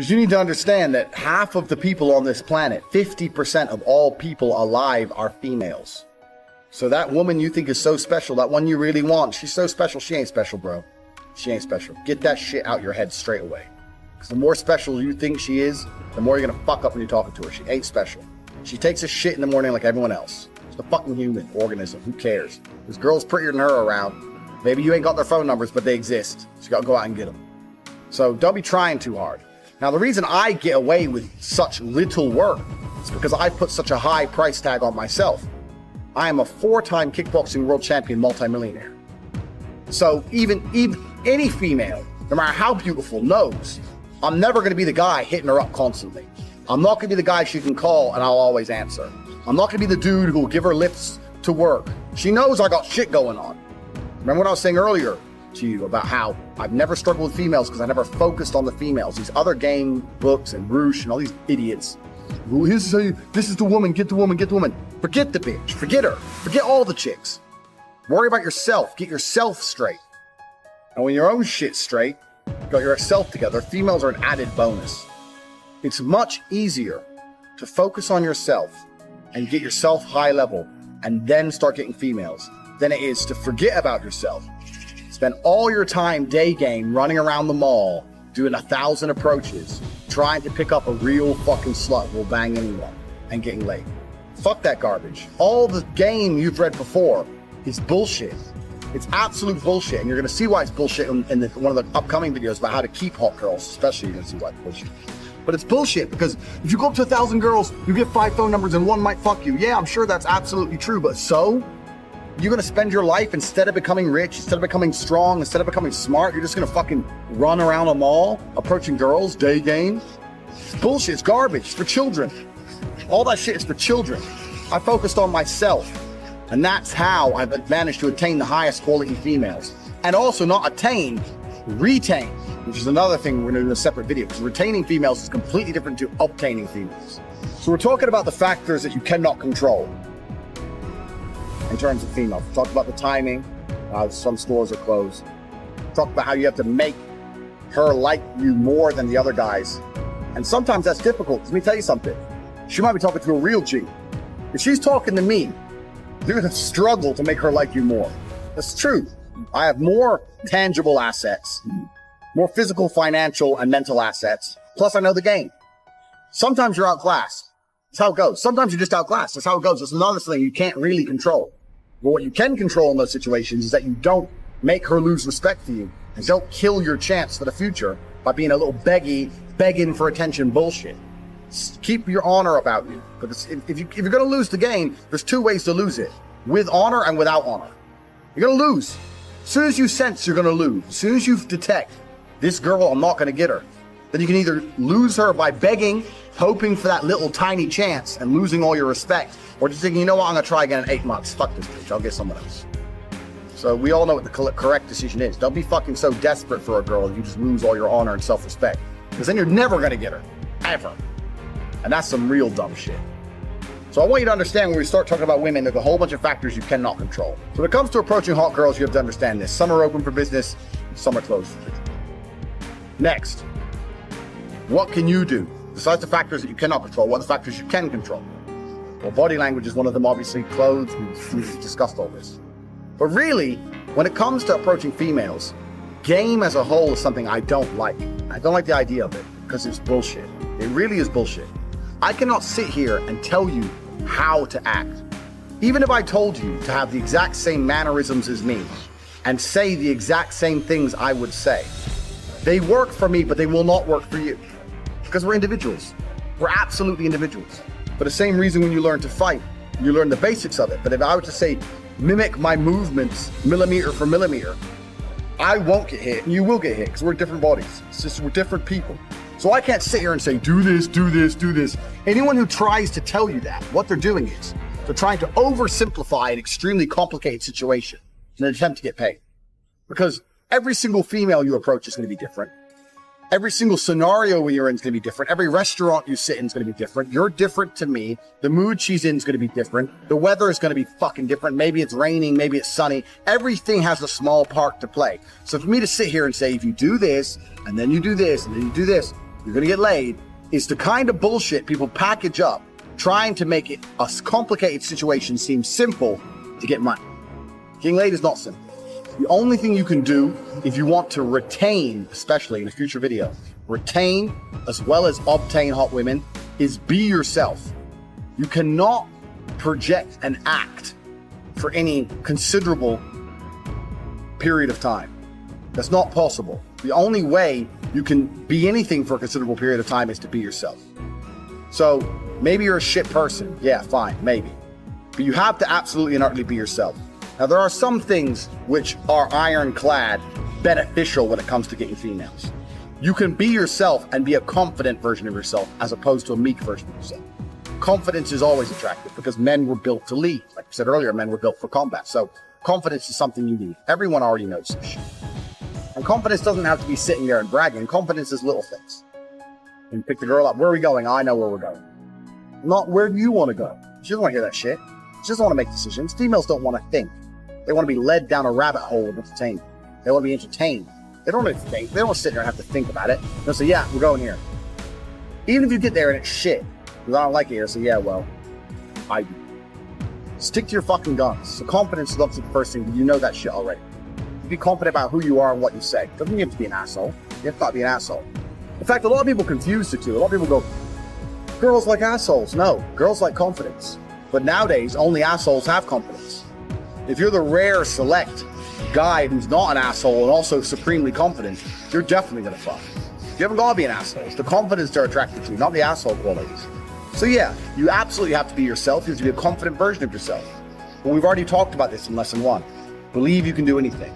Because you need to understand that half of the people on this planet, 50% of all people alive, are females. So that woman you think is so special, that one you really want, she's so special. She ain't special, bro. She ain't special. Get that shit out your head straight away. Because the more special you think she is, the more you're going to fuck up when you're talking to her. She ain't special. She takes a shit in the morning like everyone else. She's a fucking human organism. Who cares? There's girls prettier than her around. Maybe you ain't got their phone numbers, but they exist. So you got to go out and get them. So don't be trying too hard. Now, the reason I get away with such little work is because I put such a high price tag on myself. I am a 4-time kickboxing world champion multimillionaire. So even any female, no matter how beautiful, knows I'm never going to be the guy hitting her up constantly. I'm not going to be the guy she can call and I'll always answer. I'm not going to be the dude who will give her lifts to work. She knows I got shit going on. Remember what I was saying earlier to you about how I've never struggled with females because I never focused on the females. These other game books and Roosh and all these idiots. This is the woman, get the woman, get the woman. Forget the bitch, forget her, forget all the chicks. Worry about yourself, get yourself straight. And when your own shit's straight, got yourself together, females are an added bonus. It's much easier to focus on yourself and get yourself high level and then start getting females than it is to forget about yourself. Spend all your time day game running around the mall, doing 1,000 approaches, trying to pick up a real fucking slut who will bang anyone and getting laid. Fuck that garbage. All the game you've read before is bullshit. It's absolute bullshit, and you're going to see why it's bullshit in one of the upcoming videos about how to keep hot girls, especially you're going to see why it's bullshit. But it's bullshit because if you go up to 1,000 girls, you get 5 phone numbers and one might fuck you. Yeah, I'm sure that's absolutely true, but so? You're going to spend your life, instead of becoming rich, instead of becoming strong, instead of becoming smart, you're just going to fucking run around a mall, approaching girls, day game? It's bullshit, it's garbage, it's for children. All that shit is for children. I focused on myself. And that's how I've managed to attain the highest quality females. And also not attain, retain, which is another thing we're going to do in a separate video, because retaining females is completely different to obtaining females. So we're talking about the factors that you cannot control in terms of females. We talked about the timing, some stores are closed. We talked about how you have to make her like you more than the other guys. And sometimes that's difficult. Let me tell you something. She might be talking to a real G. If she's talking to me, you're going to struggle to make her like you more. That's true. I have more tangible assets, more physical, financial, and mental assets. Plus, I know the game. Sometimes you're outclassed. That's how it goes. Sometimes you're just outclassed. That's how it goes. That's another thing you can't really control. But what you can control in those situations is that you don't make her lose respect for you and don't kill your chance for the future by being a little begging for attention bullshit. Keep your honor about you. Because if you're going to lose the game, there's 2 ways to lose it. With honor and without honor. You're going to lose. As soon as you sense you're going to lose, as soon as you detect, this girl, I'm not going to get her, then you can either lose her by begging, hoping for that little tiny chance and losing all your respect, or just thinking, you know what, I'm going to try again in 8 months. Fuck this bitch, I'll get someone else. So we all know what the correct decision is. Don't be fucking so desperate for a girl that you just lose all your honor and self-respect. Because then you're never going to get her. Ever. And that's some real dumb shit. So I want you to understand when we start talking about women, there's a whole bunch of factors you cannot control. So when it comes to approaching hot girls, you have to understand this. Some are open for business, some are closed for business. Next, what can you do? Besides the factors that you cannot control, what are the factors you can control? Well, body language is one of them, obviously. Clothes, we've discussed all this. But really, when it comes to approaching females, game as a whole is something I don't like. I don't like the idea of it because it's bullshit. It really is bullshit. I cannot sit here and tell you how to act. Even if I told you to have the exact same mannerisms as me and say the exact same things I would say, they work for me, but they will not work for you because we're individuals. We're absolutely individuals. For the same reason when you learn to fight, you learn the basics of it. But if I were to say, mimic my movements millimeter for millimeter, I won't get hit and you will get hit because we're different bodies. It's just we're different people. So I can't sit here and say, do this, do this, do this. Anyone who tries to tell you that, what they're doing is they're trying to oversimplify an extremely complicated situation in an attempt to get paid. Because every single female you approach is going to be different. Every single scenario you're in is going to be different. Every restaurant you sit in is going to be different. You're different to me. The mood she's in is going to be different. The weather is going to be fucking different. Maybe it's raining, maybe it's sunny. Everything has a small part to play. So for me to sit here and say, if you do this, and then you do this, and then you do this, you're gonna get laid, is the kind of bullshit people package up, trying to make it a complicated situation seem simple to get money. Getting laid is not simple. The only thing you can do if you want to retain, especially in a future video, retain as well as obtain hot women, is be yourself. You cannot project and act for any considerable period of time. That's not possible. The only way you can be anything for a considerable period of time is to be yourself. So maybe you're a shit person. Yeah, fine, maybe. But you have to absolutely and utterly be yourself. Now, there are some things which are ironclad beneficial when it comes to getting females. You can be yourself and be a confident version of yourself as opposed to a meek version of yourself. Confidence is always attractive because men were built to lead. Like I said earlier, men were built for combat. So confidence is something you need. Everyone already knows this shit. And confidence doesn't have to be sitting there and bragging. Confidence is little things. You pick the girl up. Where are we going? I know where we're going. Not where do you want to go. She doesn't want to hear that shit. She doesn't want to make decisions. Females don't want to think. They want to be led down a rabbit hole of entertainment. They want to be entertained. They don't want to think. They don't want to sit there and have to think about it. They'll say, yeah, we're going here. Even if you get there and it's shit, because I don't like it here, so yeah, well, I do. Stick to your fucking guns. So confidence is obviously the first thing, but you know that shit already. Be confident about who you are and what you say. Doesn't mean you have to be an asshole. You have to not be an asshole. In fact, a lot of people confuse the two. A lot of people go, girls like assholes. No, girls like confidence. But nowadays, only assholes have confidence. If you're the rare select guy who's not an asshole and also supremely confident, you're definitely gonna fuck. You haven't got to be an asshole. It's the confidence they're attracted to, not the asshole qualities. So yeah, you absolutely have to be yourself. You have to be a confident version of yourself. But we've already talked about this in lesson 1. Believe you can do anything.